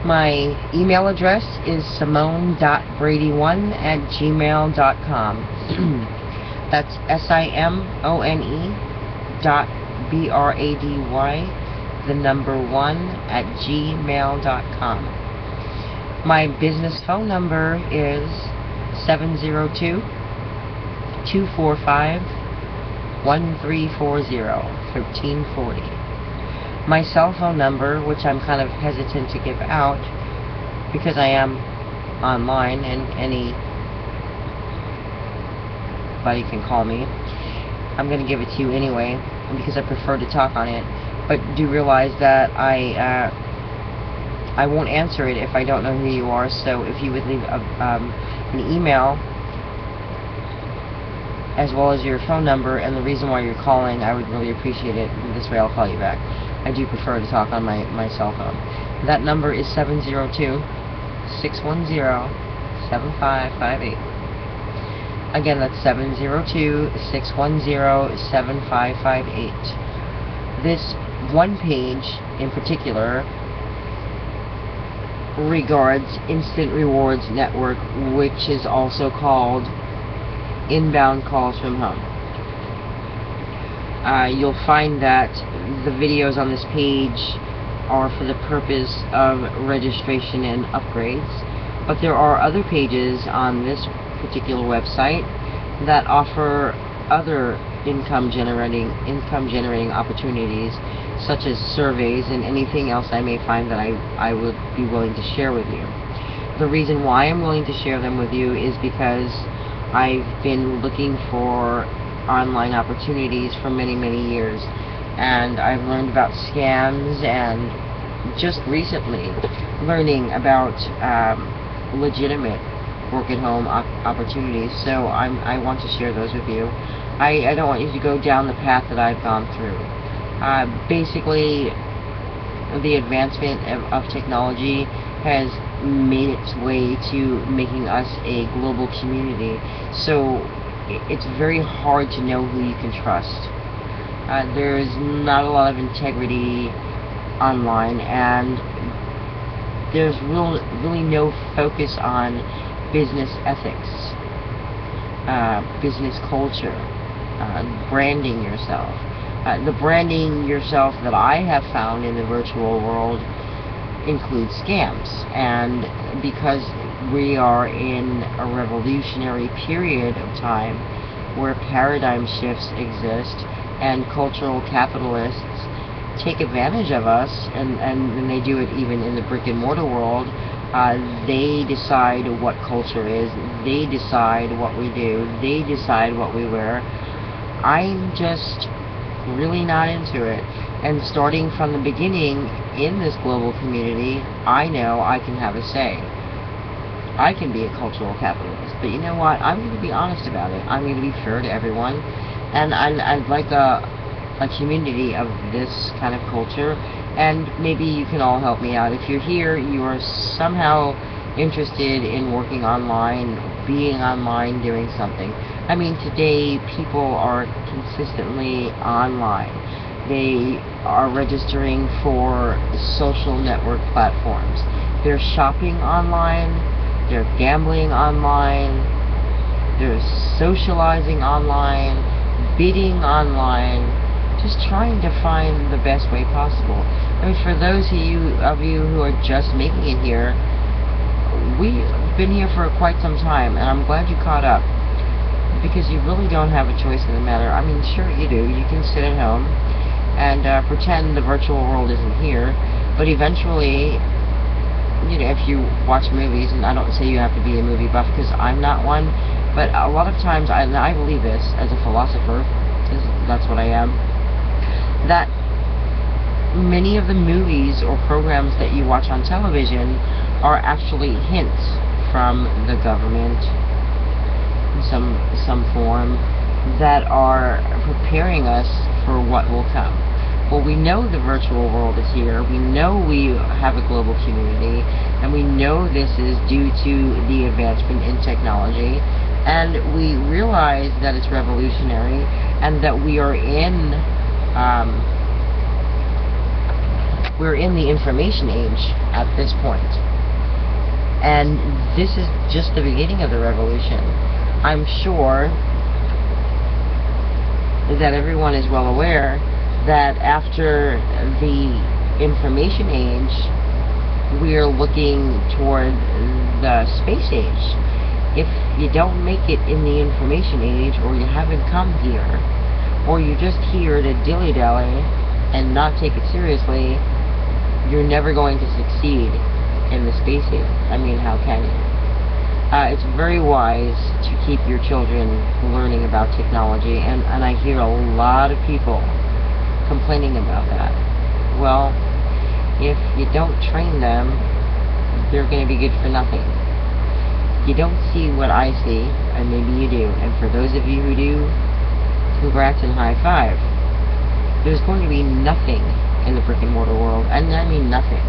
My email address is simone.brady1@gmail.com. That's SIMONE.BRADY, the number 1 @gmail.com. My business phone number is 702-245-1340, 1340. My cell phone number, which I'm kind of hesitant to give out because I am online and anybody can call me, I'm going to give it to you anyway because I prefer to talk on it. But do realize that I won't answer it if I don't know who you are, so if you would leave an email as well as your phone number and the reason why you're calling, I would really appreciate it. This way I'll call you back. I do prefer to talk on my cell phone. That number is 702-610-7558. Again, that's 702-610-7558. This one page in particular regards Instant Rewards Network, which is also called Inbound Calls from Home. You'll find that the videos on this page are for the purpose of registration and upgrades, but there are other pages on this particular website that offer other income generating opportunities, such as surveys and anything else I may find that I would be willing to share with you. The reason why I'm willing to share them with you is because I've been looking for online opportunities for many years, and I've learned about scams, and just recently learning about legitimate work at home opportunities. So I want to share those with you. I don't want you to go down the path that I've gone through. Basically, the advancement of technology has made its way to making us a global community, so it's very hard to know who you can trust. There's not a lot of integrity online, and there's really no focus on business ethics, business culture, branding yourself. The branding yourself that I have found in the virtual world includes scams, and because we are in a revolutionary period of time where paradigm shifts exist and cultural capitalists take advantage of us, and they do it even in the brick and mortar world. They decide what culture is, they decide what we do, they decide what we wear. I'm just really not into it, and starting from the beginning in this global community, I know I can have a say. I can be a cultural capitalist, but you know what? I'm going to be honest about it. I'm going to be fair to everyone, and I'd like a community of this kind of culture, and maybe you can all help me out. If you're here, you are somehow interested in working online, being online, doing something. I mean, today people are consistently online. They are registering for social network platforms. They're shopping online, they're gambling online, they're socializing online, bidding online, just trying to find the best way possible. I mean, for those of you who are just making it here, we've been here for quite some time, and I'm glad you caught up, because you really don't have a choice in the matter. I mean, sure you do. You can sit at home and pretend the virtual world isn't here, but eventually, you know, if you watch movies, and I don't say you have to be a movie buff because I'm not one, but a lot of times, I believe this as a philosopher, because that's what I am, that many of the movies or programs that you watch on television are actually hints from the government, some form, that are preparing us for what will come. Well, we know the virtual world is here, we know we have a global community, and we know this is due to the advancement in technology, and we realize that it's revolutionary, and that we are in We're in the information age at this point. And this is just the beginning of the revolution. I'm sure that everyone is well aware that after the information age, we're looking toward the space age. If you don't make it in the information age, or you haven't come here, or you're just here to dilly-dally and not take it seriously, you're never going to succeed in the space age. I mean, how can you? It's very wise to keep your children learning about technology, and I hear a lot of people complaining about that. Well, if you don't train them, they're going to be good for nothing. You don't see what I see, and maybe you do, and for those of you who do, congrats and high five. There's going to be nothing in the brick and mortar world, and I mean nothing.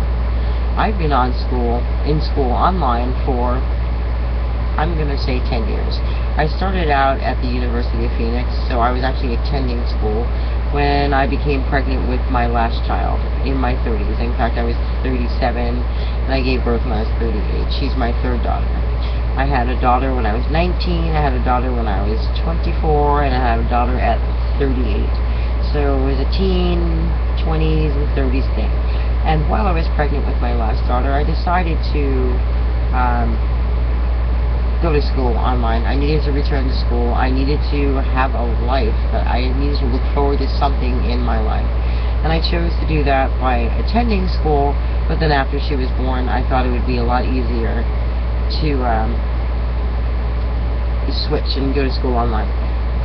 I've been in school online for, I'm going to say 10 years. I started out at the University of Phoenix, so I was actually attending school when I became pregnant with my last child in my 30s. In fact, I was 37, and I gave birth when I was 38. She's my third daughter. I had a daughter when I was 19, I had a daughter when I was 24, and I had a daughter at 38. So it was a teen, 20s, and 30s thing. And while I was pregnant with my last daughter, I decided to go to school online. I needed to return to school. I needed to have a life. I needed to look forward to something in my life. And I chose to do that by attending school, but then after she was born, I thought it would be a lot easier to switch and go to school online.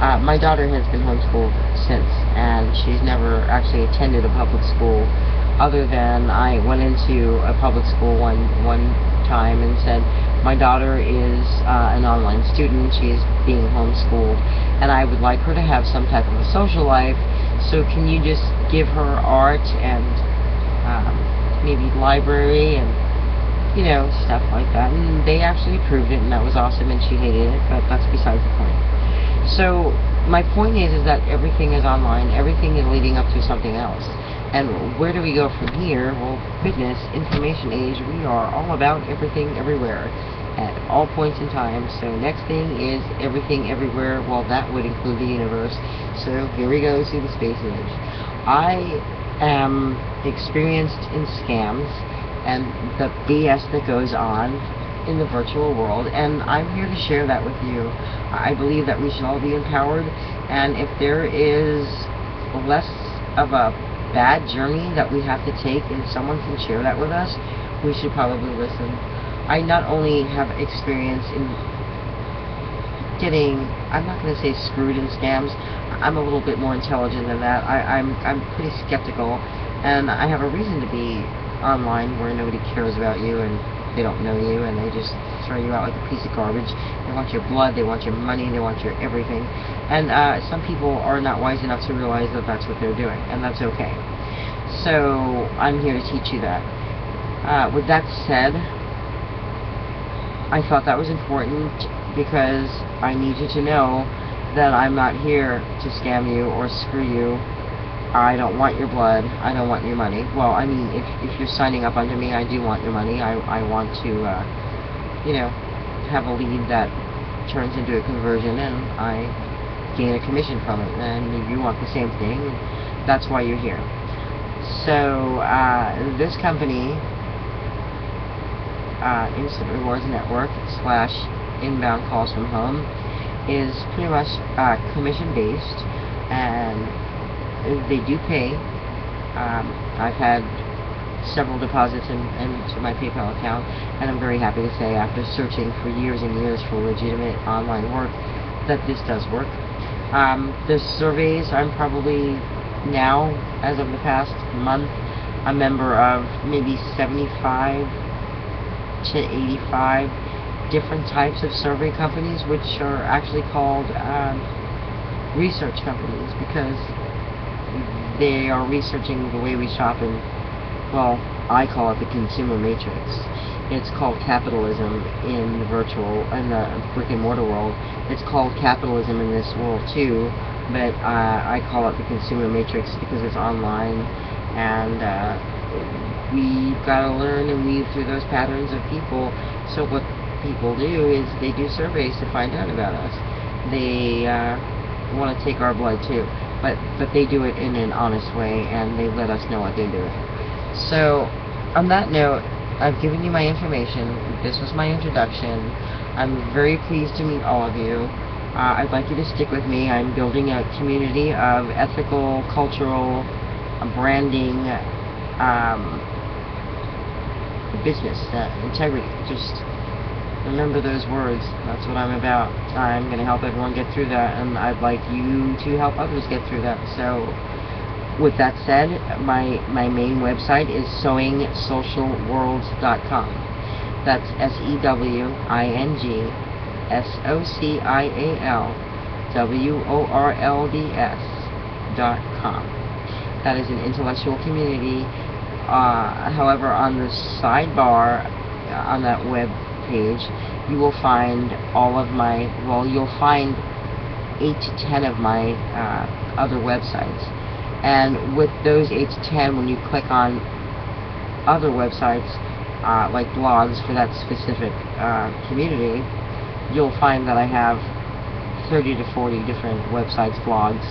My daughter has been homeschooled since, and she's never actually attended a public school, other than I went into a public school one time and said, my daughter is an online student, she is being homeschooled, and I would like her to have some type of a social life, so can you just give her art and maybe library and stuff like that. And they actually approved it, and that was awesome, and she hated it, but that's besides the point. So my point is that everything is online, everything is leading up to something else. And where do we go from here? Well, goodness, information age, we are all about everything everywhere at all points in time. So next thing is everything everywhere. Well, that would include the universe. So here we go to the space age. I am experienced in scams and the BS that goes on in the virtual world, and I'm here to share that with you. I believe that we should all be empowered, and if there is less of a bad journey that we have to take and someone can share that with us, we should probably listen. I not only have experience in getting, I'm not going to say screwed in scams, I'm a little bit more intelligent than that. I'm pretty skeptical, and I have a reason to be online where nobody cares about you and they don't know you and they just throw you out like a piece of garbage. They want your blood, they want your money, they want your everything. And some people are not wise enough to realize that that's what they're doing, and that's okay. So I'm here to teach you that. With that said, I thought that was important because I need you to know that I'm not here to scam you or screw you. I don't want your blood. I don't want your money. Well, I mean, if you're signing up under me, I do want your money. I want to, have a lead that turns into a conversion, and I gain a commission from it. And you want the same thing. That's why you're here. So, this company, Instant Rewards Network / Inbound Calls from Home, is pretty much commission-based, and they do pay. I've had several deposits into my PayPal account, and I'm very happy to say, after searching for years and years for legitimate online work, that this does work. The surveys, I'm probably now, as of the past month, a member of maybe 75 to 85 different types of survey companies, which are actually called research companies, because they are researching the way we shop, and, well, I call it the consumer matrix. It's called capitalism in the brick and mortar world. It's called capitalism in this world too, but I call it the consumer matrix because it's online, and we've got to learn and weave through those patterns of people. So what people do is they do surveys to find out about us. They want to take our blood too, but they do it in an honest way, and they let us know what they're doing. So on that note, I've given you my information. This was my introduction. I'm very pleased to meet all of you. I'd like you to stick with me. I'm building a community of ethical, cultural, branding, business, integrity. Just remember those words. That's what I'm about. I'm going to help everyone get through that, and I'd like you to help others get through that. So with that said, my main website is sewingsocialworlds.com. That's SEWINGSOCIALWORLDS.com. That is an intellectual community. However, on the sidebar on that web page, you will find all of my, well, you'll find 8 to 10 of my other websites. And with those 8 to 10, when you click on other websites, like blogs for that specific community, you'll find that I have 30 to 40 different websites, blogs,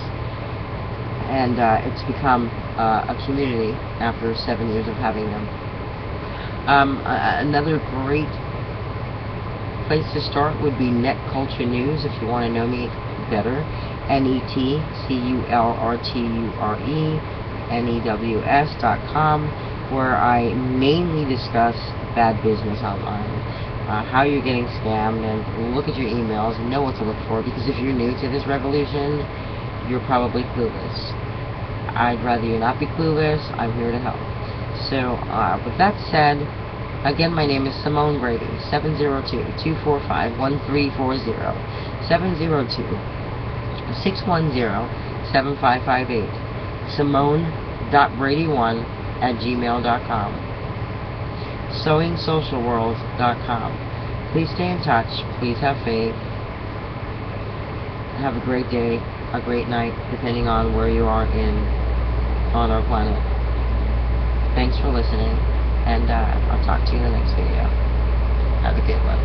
and it's become a community after 7 years of having them. Another great place to start would be Net Culture News if you want to know me better. NETCULTURENEWS.com, where I mainly discuss bad business online, how you're getting scammed, and look at your emails and know what to look for, because if you're new to this revolution, you're probably clueless. I'd rather you not be clueless. I'm here to help. So with that said, again, my name is Simone Brady, 702-245-1340, 702-610-7558, Simone.Brady1@gmail.com, SewingSocialWorlds.com. Please stay in touch. Please have faith. Have a great day, a great night, depending on where you are on our planet. Thanks for listening, and I'll talk to you in the next video. Have a good one.